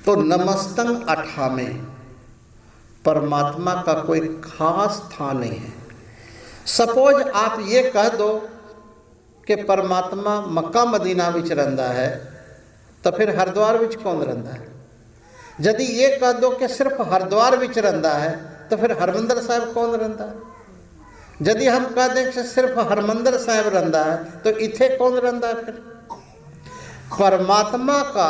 तो नमस्तंग अठामे परमात्मा का कोई खास स्थान नहीं है। सपोज आप ये कह दो कि परमात्मा मक्का मदीना विच रहिंदा है, तो फिर हरिद्वार विच कौन रहिंदा है? यदि ये कह दो कि सिर्फ हरिद्वार विच रहिंदा है, तो फिर हरमंदिर साहिब कौन रहिंदा है? यदि हम कह दें कि सिर्फ हरमंदिर साहिब रहिंदा है, तो इथे कौन रहिंदा है? फिर परमात्मा का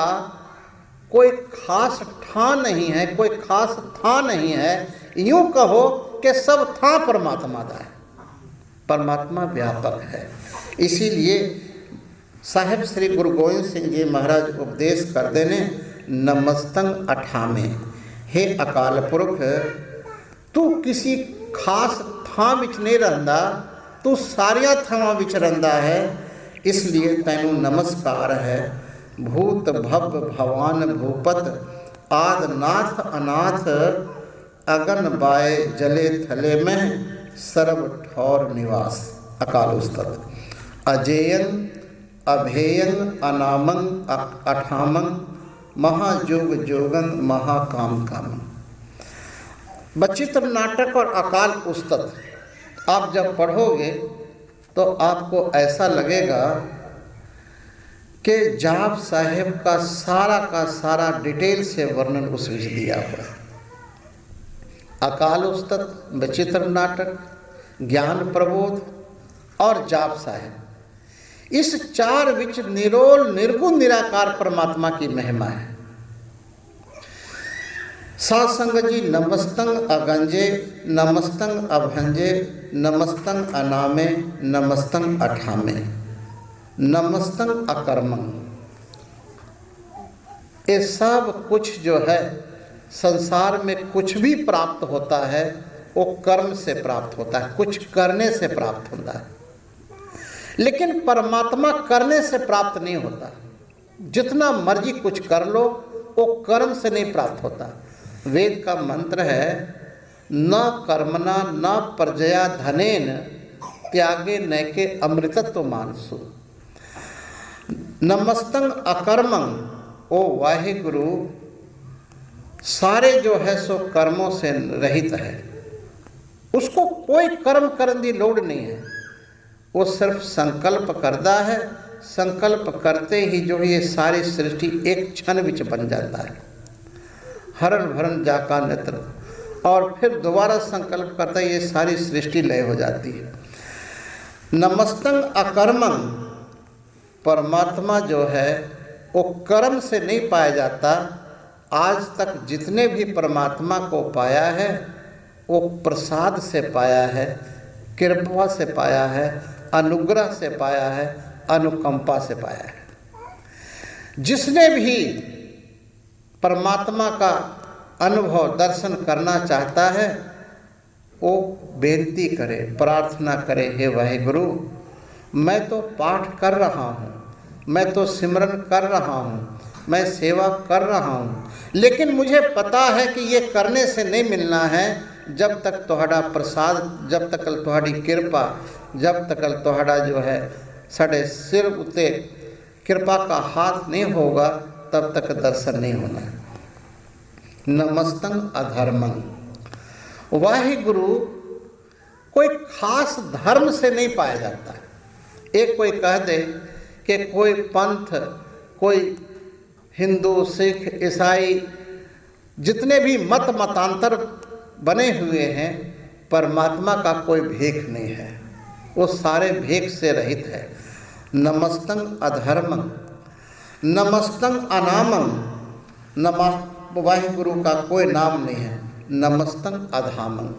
कोई खास ठां नहीं है, कोई खास थां नहीं है। यूं कहो कि सब थां परमात्मा दा है। परमात्मा व्यापक है। इसीलिए साहिब श्री गुरु गोविंद सिंह जी महाराज उपदेश करते ने नमस्तंग अठामे, हे अकाल पुरख, तू किसी खास थां विच नहीं रहिंदा, तू सारिया थावां विच रहिंदा है, इसलिए तैनू नमस्कार है। भूत भव भवान भूपत आद नाथ अनाथ, अगन बाय जले थले में सर्व ठौर निवास। अकाल उस्तत अजेयन अभेयन अनामं अठामं, महाजोग जोगन महाकाम कामं। बचित्र नाटक और अकाल उस्तत आप जब पढ़ोगे तो आपको ऐसा लगेगा कि जाप साहेब का सारा डिटेल से वर्णन उस विच दिया हुआ है। अकाल उस्तत, बचित्र नाटक, ज्ञान प्रबोध और जाप साहेब, इस चार विच निरोल निर्गुण निराकार परमात्मा की महिमा है। सासंग जी नमस्तंग अगंजे, नमस्तंग अभंजे, नमस्तंग अनामे, नमस्तंग अठामे, नमस्तंग अकर्मं। ये सब कुछ जो है संसार में कुछ भी प्राप्त होता है वो कर्म से प्राप्त होता है, कुछ करने से प्राप्त होता है। लेकिन परमात्मा करने से प्राप्त नहीं होता। जितना मर्जी कुछ कर लो वो कर्म से नहीं प्राप्त होता। वेद का मंत्र है न कर्मणा न प्रजया धनेन त्यागे नैके अमृतत्व मानसु। नमस्तंग अकर्मं, ओ वाहिगुरु सारे जो है सो कर्मों से रहित है, उसको कोई कर्म करने की लोड़ नहीं है। वो सिर्फ संकल्प करता है, संकल्प करते ही जो ये सारी सृष्टि एक क्षण विच बन जाता है। हरण भरण जाका नेत्र, और फिर दोबारा संकल्प करता है, ये सारी सृष्टि लय हो जाती है। नमस्तंग अकर्मं, परमात्मा जो है वो कर्म से नहीं पाया जाता। आज तक जितने भी परमात्मा को पाया है वो प्रसाद से पाया है, कृपा से पाया है, अनुग्रह से पाया है, अनुकंपा से पाया है। जिसने भी परमात्मा का अनुभव दर्शन करना चाहता है वो बेनती करे, प्रार्थना करे, हे वाहिगुरु मैं तो पाठ कर रहा हूँ, मैं तो सिमरन कर रहा हूँ, मैं सेवा कर रहा हूँ, लेकिन मुझे पता है कि ये करने से नहीं मिलना है जब तक तुम्हारा प्रसाद, जब तक तुम्हारी कृपा, जब तक तुम्हारा जो है साढ़े सिर उत्ते कृपा का हाथ नहीं होगा तब तक दर्शन नहीं होना है। नमस्तंग अधर्मं, वाहिगुरु कोई खास धर्म से नहीं पाया जाता। एक कोई कह दे कि कोई पंथ, कोई हिंदू, सिख, ईसाई, जितने भी मत मतांतर बने हुए हैं, परमात्मा का कोई भेख नहीं है, वो सारे भेख से रहित है। नमस्तंग अधर्मं, नमस्तंग अनामं, वाहिगुरु का कोई नाम नहीं है। नमस्तंग अधामं,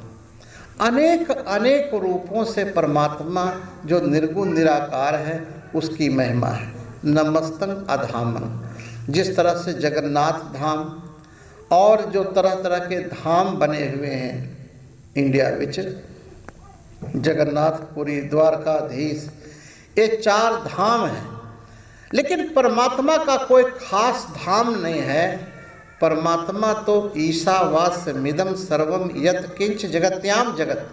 अनेक अनेक रूपों से परमात्मा जो निर्गुण निराकार है उसकी महिमा है। नमस्तंग अधामं, जिस तरह से जगन्नाथ धाम और जो तरह तरह के धाम बने हुए हैं इंडिया विच, जगन्नाथपुरी, द्वारकाधीश, ये 4 धाम हैं। लेकिन परमात्मा का कोई खास धाम नहीं है। परमात्मा तो ईशावास्यमिदं सर्वम यत् किंच जगत्याम जगत,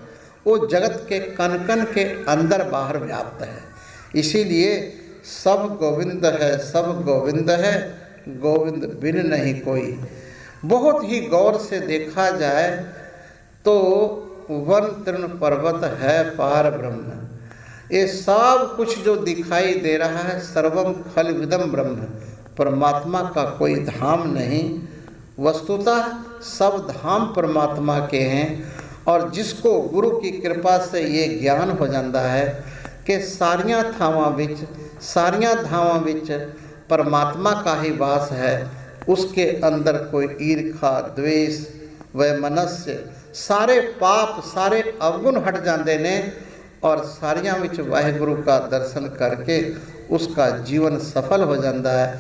वो जगत के कण कण के अंदर बाहर व्याप्त है। इसीलिए सब गोविंद है, सब गोविंद है, गोविंद बिन नहीं कोई। बहुत ही गौर से देखा जाए तो वन तृण पर्वत है पार ब्रह्म। ये सब कुछ जो दिखाई दे रहा है सर्वम खल विदम ब्रह्म, परमात्मा का कोई धाम नहीं। वस्तुतः सब धाम परमात्मा के हैं। और जिसको गुरु की कृपा से ये ज्ञान हो जाता है कि सारियां थावां विच सारियां धावां विच परमात्मा का ही वास है, उसके अंदर कोई ईर्खा द्वेष वैमनस्य सारे पाप सारे अवगुण हट जाते ने और सारियां विच वाहिगुरु का दर्शन करके उसका जीवन सफल हो जाता है।